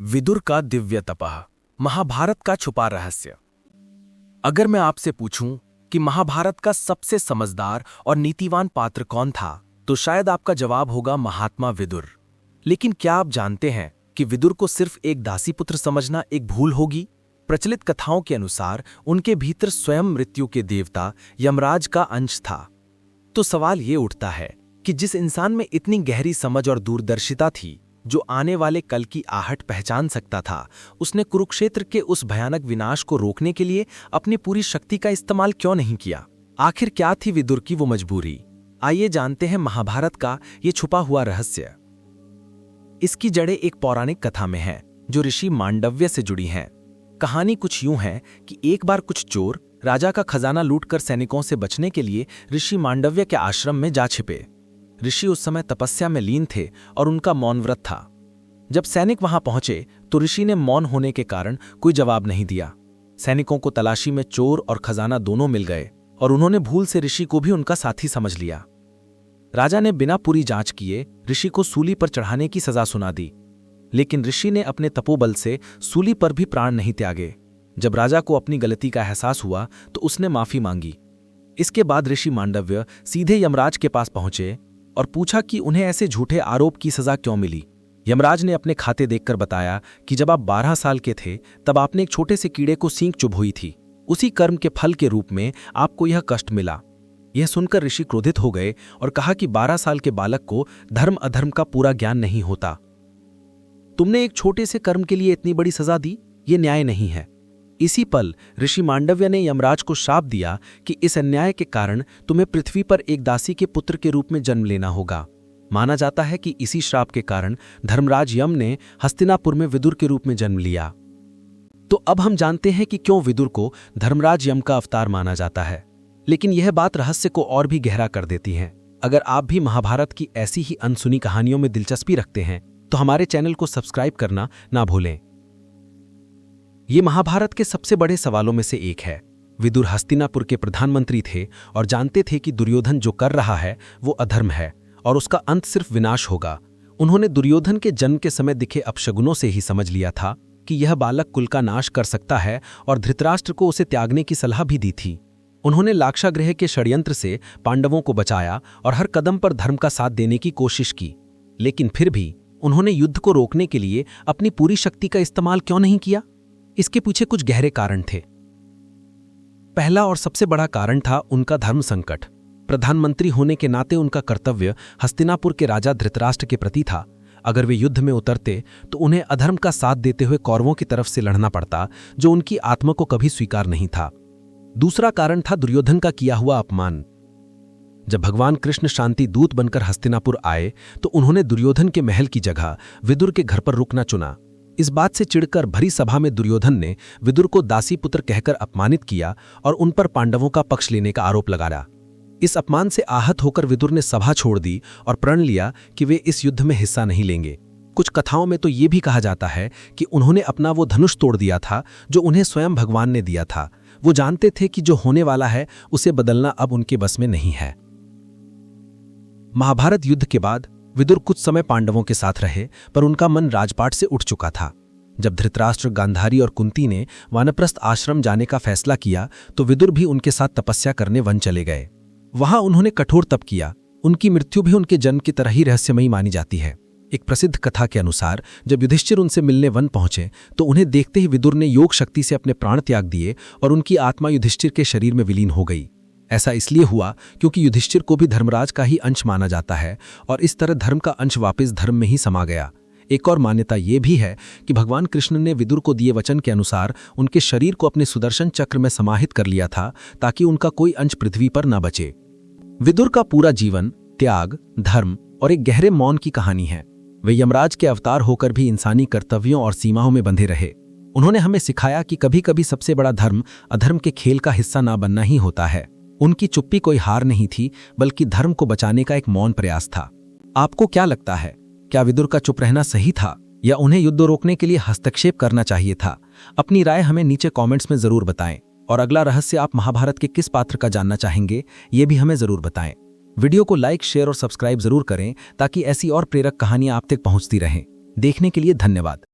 विदुर का दिव्य तपः, महाभारत का छुपा रहस्य। अगर मैं आपसे पूछूं कि महाभारत का सबसे समझदार और नीतिवान पात्र कौन था, तो शायद आपका जवाब होगा महात्मा विदुर। लेकिन क्या आप जानते हैं कि विदुर को सिर्फ एक दासीपुत्र समझना एक भूल होगी? प्रचलित कथाओं के अनुसार उनके भीतर स्वयं मृत्यु के देवता यमराज का अंश था। तो सवाल ये उठता है कि जिस इंसान में इतनी गहरी समझ और दूरदर्शिता थी, जो आने वाले कल की आहट पहचान सकता था, उसने कुरुक्षेत्र के उस भयानक विनाश को रोकने के लिए अपनी पूरी शक्ति का इस्तेमाल क्यों नहीं किया? आखिर क्या थी विदुर की वो मजबूरी? आइए जानते हैं महाभारत का ये छुपा हुआ रहस्य। इसकी जड़ें एक पौराणिक कथा में हैं, जो ऋषि मांडव्य से जुड़ी हैं। कहानी कुछ यूं है कि एक बार कुछ चोर राजा का खजाना लूटकर सैनिकों से बचने के लिए ऋषि मांडव्य के आश्रम में जा छिपे। ऋषि उस समय तपस्या में लीन थे और उनका मौन व्रत था। जब सैनिक वहां पहुंचे तो ऋषि ने मौन होने के कारण कोई जवाब नहीं दिया। सैनिकों को तलाशी में चोर और खजाना दोनों मिल गए और उन्होंने भूल से ऋषि को भी उनका साथी समझ लिया। राजा ने बिना पूरी जांच किए ऋषि को सूली पर चढ़ाने की सजा सुना दी, लेकिन ऋषि ने अपने तपोबल से सूली पर भी प्राण नहीं त्यागे। जब राजा को अपनी गलती का एहसास हुआ तो उसने माफी मांगी। इसके बाद ऋषि मांडव्य सीधे यमराज के पास पहुंचे और पूछा कि उन्हें ऐसे झूठे आरोप की सजा क्यों मिली। यमराज ने अपने खाते देखकर बताया कि जब आप 12 साल के थे तब आपने एक छोटे से कीड़े को सींग चुभ थी। उसी कर्म के फल के रूप में आपको यह कष्ट मिला। यह सुनकर ऋषि क्रोधित हो गए और कहा कि 12 साल के बालक को धर्म अधर्म का पूरा ज्ञान नहीं होता। तुमने एक छोटे से कर्म के लिए इतनी बड़ी सजा दी, ये न्याय नहीं है। इसी पल ऋषि मांडव्य ने यमराज को शाप दिया कि इस अन्याय के कारण तुम्हें पृथ्वी पर एक दासी के पुत्र के रूप में जन्म लेना होगा। माना जाता है कि इसी श्राप के कारण धर्मराज यम ने हस्तिनापुर में विदुर के रूप में जन्म लिया। तो अब हम जानते हैं कि क्यों विदुर को धर्मराज यम का अवतार माना जाता है। लेकिन यह बात रहस्य को और भी गहरा कर देती है। अगर आप भी महाभारत की ऐसी ही अनसुनी कहानियों में दिलचस्पी रखते हैं तो हमारे चैनल को सब्सक्राइब करना ना भूलें। ये महाभारत के सबसे बड़े सवालों में से एक है। विदुर हस्तिनापुर के प्रधानमंत्री थे और जानते थे कि दुर्योधन जो कर रहा है वो अधर्म है और उसका अंत सिर्फ विनाश होगा। उन्होंने दुर्योधन के जन्म के समय दिखे अपशगुनों से ही समझ लिया था कि यह बालक कुल का नाश कर सकता है और धृतराष्ट्र को उसे त्यागने की सलाह भी दी थी। उन्होंने लाक्षागृह के षड्यंत्र से पांडवों को बचाया और हर कदम पर धर्म का साथ देने की कोशिश की। लेकिन फिर भी उन्होंने युद्ध को रोकने के लिए अपनी पूरी शक्ति का इस्तेमाल क्यों नहीं किया? इसके पीछे कुछ गहरे कारण थे। पहला और सबसे बड़ा कारण था उनका धर्म संकट। प्रधानमंत्री होने के नाते उनका कर्तव्य हस्तिनापुर के राजा धृतराष्ट्र के प्रति था। अगर वे युद्ध में उतरते तो उन्हें अधर्म का साथ देते हुए कौरवों की तरफ से लड़ना पड़ता, जो उनकी आत्मा को कभी स्वीकार नहीं था। दूसरा कारण था दुर्योधन का किया हुआ अपमान। जब भगवान कृष्ण शांति दूत बनकर हस्तिनापुर आए तो उन्होंने दुर्योधन के महल की जगह विदुर के घर पर रुकना चुना। इस बात से चिढ़कर भरी सभा में दुर्योधन ने विदुर को दासी पुत्र कहकर अपमानित किया और उन पर पांडवों का पक्ष लेने का आरोप लगाया। इस अपमान से आहत होकर विदुर ने सभा छोड़ दी और प्रण लिया कि वे इस युद्ध में हिस्सा नहीं लेंगे। कुछ कथाओं में तो ये भी कहा जाता है कि उन्होंने अपना वो धनुष तोड़ दिया था जो उन्हें स्वयं भगवान ने दिया था। वो जानते थे कि जो होने वाला है उसे बदलना अब उनके बस में नहीं है। महाभारत युद्ध के बाद विदुर कुछ समय पांडवों के साथ रहे, पर उनका मन राजपाट से उठ चुका था। जब धृतराष्ट्र, गांधारी और कुंती ने वानप्रस्थ आश्रम जाने का फैसला किया तो विदुर भी उनके साथ तपस्या करने वन चले गए। वहां उन्होंने कठोर तप किया। उनकी मृत्यु भी उनके जन्म की तरह ही रहस्यमयी मानी जाती है। एक प्रसिद्ध कथा के अनुसार जब युधिष्ठिर उनसे मिलने वन पहुंचे तो उन्हें देखते ही विदुर ने योग शक्ति से अपने प्राण त्याग दिए और उनकी आत्मा युधिष्ठिर के शरीर में विलीन हो गई। ऐसा इसलिए हुआ क्योंकि युधिष्ठिर को भी धर्मराज का ही अंश माना जाता है और इस तरह धर्म का अंश वापस धर्म में ही समा गया। एक और मान्यता यह भी है कि भगवान कृष्ण ने विदुर को दिए वचन के अनुसार उनके शरीर को अपने सुदर्शन चक्र में समाहित कर लिया था ताकि उनका कोई अंश पृथ्वी पर न बचे। विदुर का पूरा जीवन त्याग, धर्म और एक गहरे मौन की कहानी है। वे यमराज के अवतार होकर भी इंसानी कर्तव्यों और सीमाओं में बंधे रहे। उन्होंने हमें सिखाया कि कभी कभी सबसे बड़ा धर्म अधर्म के खेल का हिस्सा ना बनना ही होता है। उनकी चुप्पी कोई हार नहीं थी, बल्कि धर्म को बचाने का एक मौन प्रयास था। आपको क्या लगता है, क्या विदुर का चुप रहना सही था या उन्हें युद्ध रोकने के लिए हस्तक्षेप करना चाहिए था? अपनी राय हमें नीचे कमेंट्स में जरूर बताएं। और अगला रहस्य आप महाभारत के किस पात्र का जानना चाहेंगे, ये भी हमें जरूर बताएं। वीडियो को लाइक, शेयर और सब्सक्राइब जरूर करें ताकि ऐसी और प्रेरक कहानियां आप तक पहुंचती रहें। देखने के लिए धन्यवाद।